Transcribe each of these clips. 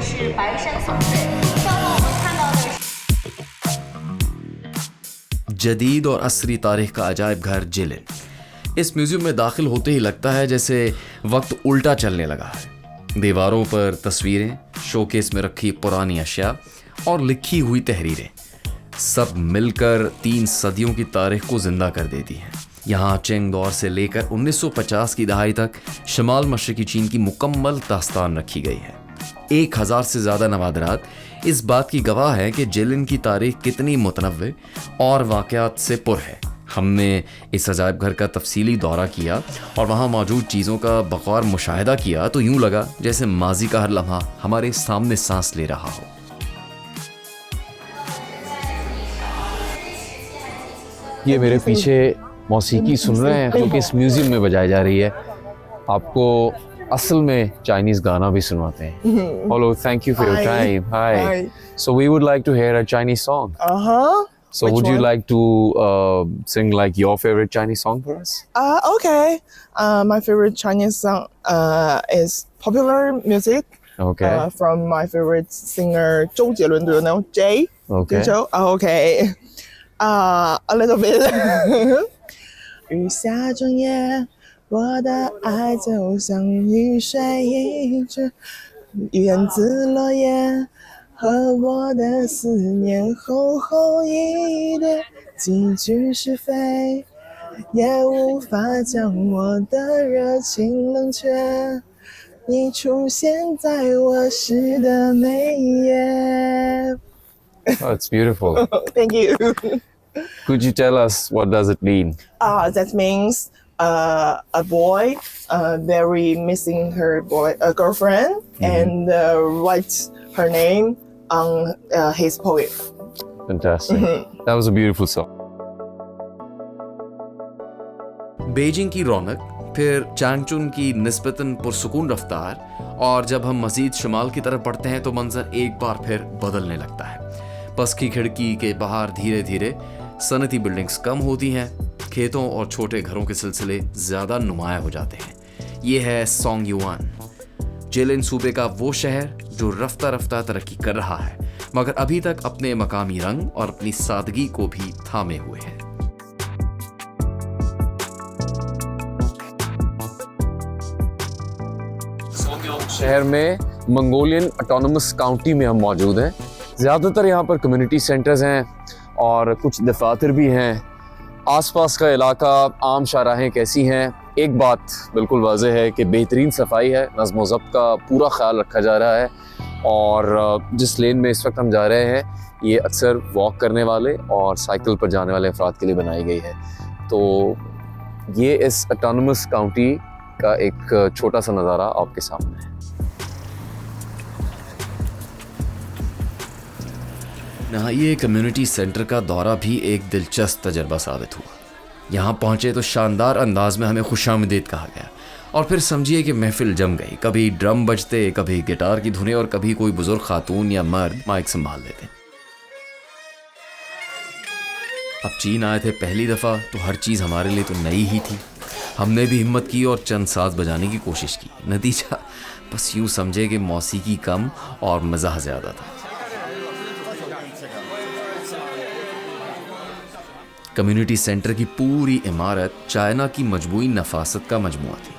是白山送水。稍后我们看到的是 जदीद और असरी तारीख का अजायब घर जिलिन। इस म्यूजियम में दाखिल होते ही लगता है जैसे वक्त उल्टा चलने लगा है। दीवारों पर तस्वीरें, शोकेस में रखी पुरानी अशिया और लिखी हुई तहरीरें सब मिलकर 3 सदियों की तारीख को जिंदा कर देती हैं। यहाँ चिंग दौर से लेकर 1950 की दहाई तक शमाल मशरकी चीन की मुकम्मल दास्तान रखी गई है। 1000 से ज़्यादा नवादरात इस बात की गवाह है कि जिलिन की तारीख कितनी मुतनव्वे और वाक़यात से पुर है। हमने इस अजायब घर का तफसीली दौरा किया और वहाँ मौजूद चीज़ों का बग़ौर मुशाहिदा किया तो यूँ लगा जैसे माजी का हर लम्हा हमारे सामने सांस ले रहा हो। ये मेरे पीछे मौसीकी सुन रहे हैं जो कि इस म्यूजियम में बजाई जा रही है। आपको असल में चाइनीज गाना भी सुनवाते हैं। Hello, thank you for your time. Hi, so we would like to hear a Chinese song. So would you like to sing like your favorite Chinese song for us? Okay. My favorite Chinese song is popular music. Okay. From my favorite singer Zhou Jielun. Do you know Jay? Okay. Zhou? Okay. A little bit. 雨下整夜，我的爱就像雨水一直源自落叶。和我的思念厚厚一叠，几句是非，也无法将我的热情冷却。你出现在我诗的每一页。Oh, it's beautiful. Thank you. Could you tell us what does it mean? That means a boy very missing her girlfriend and writes her name on his poem. Fantastic. That was a beautiful song. Beijing की रौनक, फिर Changchun की निस्बतन पुरसुकून रफ्तार और जब हम मज़ीद शुमाल की तरफ बढ़ते हैं तो मंजर एक बार फिर बदलने लगता है। बस की खिड़की के बाहर धीरे धीरे सनती बिल्डिंग्स कम होती हैं, खेतों और छोटे घरों के सिलसिले ज़्यादा नुमाया हो जाते हैं। ये है सोंगयुआन, जिलिन सूबे का वो शहर जो रफ्ता रफ्ता तरक्की कर रहा है मगर अभी तक अपने मकामी रंग और अपनी सादगी को भी थामे हुए है। शहर में मंगोलियन ऑटोनमस काउंटी में हम मौजूद हैं। ज़्यादातर यहाँ पर कम्युनिटी सेंटर्स हैं और कुछ दफातर भी हैं। आसपास का इलाका, आम शाहराहें कैसी हैं? एक बात बिल्कुल वाज़ेह है कि बेहतरीन सफाई है, नज़्म व ज़ब्त का पूरा ख्याल रखा जा रहा है और जिस लेन में इस वक्त हम जा रहे हैं ये अक्सर वॉक करने वाले और साइकिल पर जाने वाले अफराद के लिए बनाई गई है। तो ये इस ऑटोनमस काउंटी का एक छोटा सा नज़ारा आपके सामने है। यहाँ ये कम्युनिटी सेंटर का दौरा भी एक दिलचस्प तजर्बा साबित हुआ। यहाँ पहुँचे तो शानदार अंदाज में हमें खुशामदीद कहा गया और फिर समझिए कि महफिल जम गई। कभी ड्रम बजते, कभी गिटार की धुनें और कभी कोई बुजुर्ग खातून या मर्द माइक संभाल लेते। अब चीन आए थे पहली दफ़ा तो हर चीज़ हमारे लिए तो नई ही थी। हमने भी हिम्मत की और चंद साज बजाने की कोशिश की। नतीजा बस यूँ समझे कि मौसीकी कम और मज़ा ज़्यादा था। कम्युनिटी सेंटर की पूरी इमारत चाइना की मजबूई नफासत का मजमुआ थी।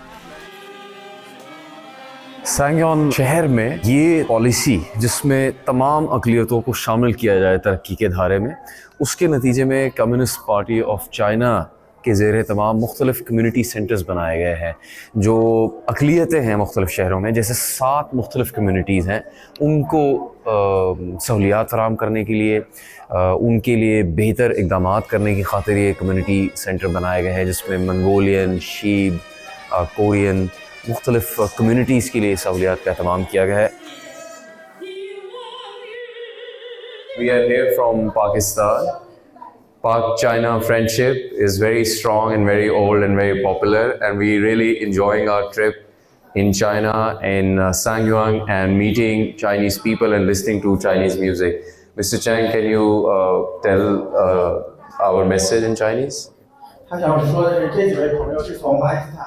सांगयोन शहर में ये पॉलिसी जिसमें तमाम अक़लियतों को शामिल किया जाए तरक्की के धारे में, उसके नतीजे में कम्युनिस्ट पार्टी ऑफ चाइना के ज़ेरे तमाम मुख्तलिफ़ कम्युनिटी सेंटर्स बनाए गए हैं। जो अक़लियतें हैं मुख्तलिफ़ शहरों में, जैसे 7 मुख्तलिफ़ कम्युनिटीज़ हैं, उनको सहूलियात फ़राहम करने के लिए, उनके लिए बेहतर इक़दामात करने की खातिर ये कम्युनिटी सेंटर बनाए गए हैं जिसमें मंगोलियन, शीब, कोरियन मुख्तलिफ़ कम्युनिटीज़ के लिए सहूलियात का एहतमाम किया गया है। We are here from Pakistan. Pak-China friendship is very strong and very old and very popular, and we really enjoying our trip in China, in Sangyuan, and meeting Chinese people and listening to Chinese music. Mr. Chang, can you tell our message in Chinese? 他想说的是，这几位朋友是从巴基斯坦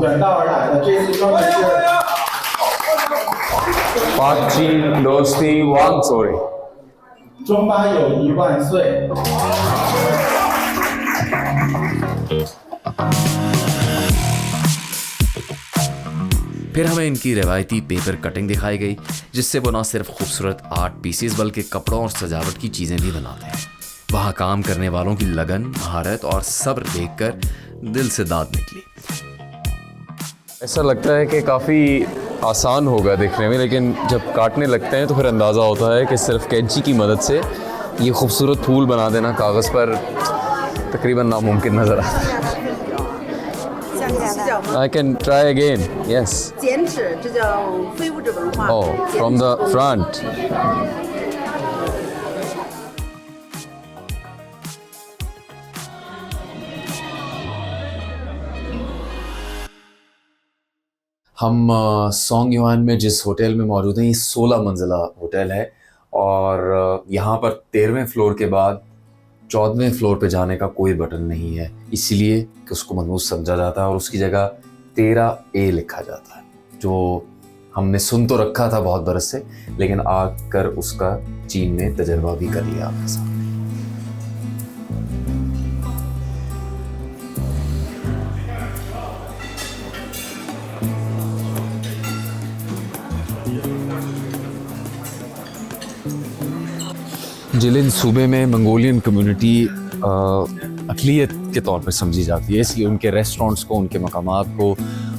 远道而来的，这次专门是。पाक चीन दोस्ती वांग सोरे। 中巴友谊万岁！ फिर हमें इनकी रिवायती paper cutting दिखाई गई, जिससे वो न सिर्फ खूबसूरत आर्ट पीसेस बल्कि कपड़ों और सजावट की चीज़ें भी बनाते हैं। वहाँ काम करने वालों की लगन, महारत और सब्र देखकर दिल से दाद निकली। ऐसा लगता है कि काफ़ी आसान होगा देखने में, लेकिन जब काटने लगते हैं तो फिर अंदाज़ा होता है कि सिर्फ कैंची की मदद से ये खूबसूरत फूल बना देना कागज़ पर तकरीबन नामुमकिन नज़र आता है। I can try again. Yes. 剪纸，这叫非物质文化。 Oh, from the front. हम सोंग युआन में जिस होटल में मौजूद हैं, ये 16 मंजिला होटल है और यहाँ पर 13वें फ्लोर के बाद 14वें फ्लोर पे जाने का कोई बटन नहीं है, इसलिए कि उसको मनहूस समझा जाता है और उसकी जगह 13A लिखा जाता है, जो हमने सुन तो रखा था बहुत बरस से, लेकिन आकर उसका चीन में तजर्बा भी कर लिया आपके साथ। जिलिन सूबे में मंगोलियन कम्युनिटी अक़लियत के तौर पर समझी जाती है, इसलिए उनके रेस्टोरेंट्स को, उनके मकामात को,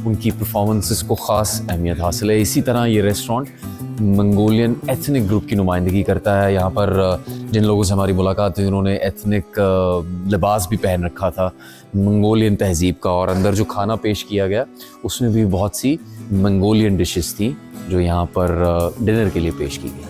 उनकी परफॉर्मेंसेस को ख़ास अहमियत हासिल है। इसी तरह ये रेस्टोरेंट मंगोलियन एथनिक ग्रुप की नुमाइंदगी करता है। यहाँ पर जिन लोगों से हमारी मुलाकात हुई उन्होंने एथनिक लिबास भी पहन रखा था मंगोलियन तहज़ीब का, और अंदर जो खाना पेश किया गया उसमें भी बहुत सी मंगोलियन डिशेस थी जो यहाँ पर डिनर के लिए पेश की गई।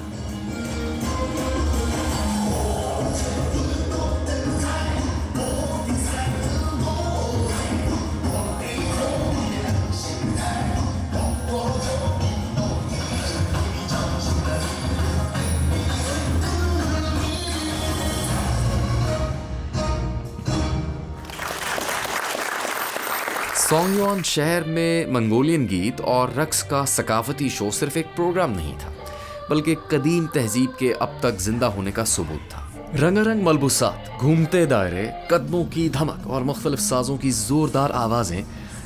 सोंगयुआन शहर में मंगोलियन गीत और रक्स का सकाफती शो सिर्फ एक प्रोग्राम नहीं था, बल्कि कदीम तहजीब के अब तक जिंदा होने का सबूत था। रंगारंग मलबूसात, घूमते दायरे, कदमों की धमक और मुख्तलिफ साजों की जोरदार आवाज़ें,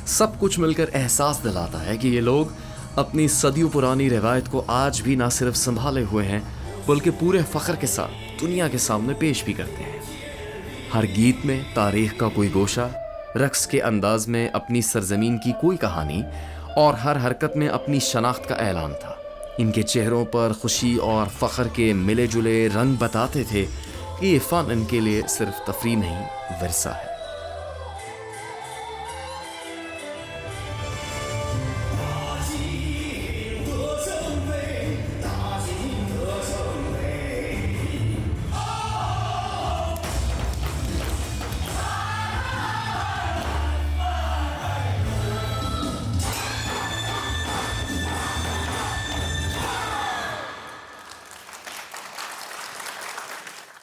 सब कुछ मिलकर एहसास दिलाता है कि ये लोग अपनी सदियों पुरानी रिवायत को आज भी ना सिर्फ संभाले हुए हैं, बल्कि पूरे फ़ख्र के साथ दुनिया के सामने पेश भी करते हैं। हर गीत में तारीख़ का कोई गोशा, रक्स के अंदाज में अपनी सरजमीन की कोई कहानी और हर हरकत में अपनी शनाख्त का ऐलान था। इनके चेहरों पर खुशी और फ़ख्र के मिले जुले रंग बताते थे कि ये फ़न इनके लिए सिर्फ तफरीह नहीं, विरसा है।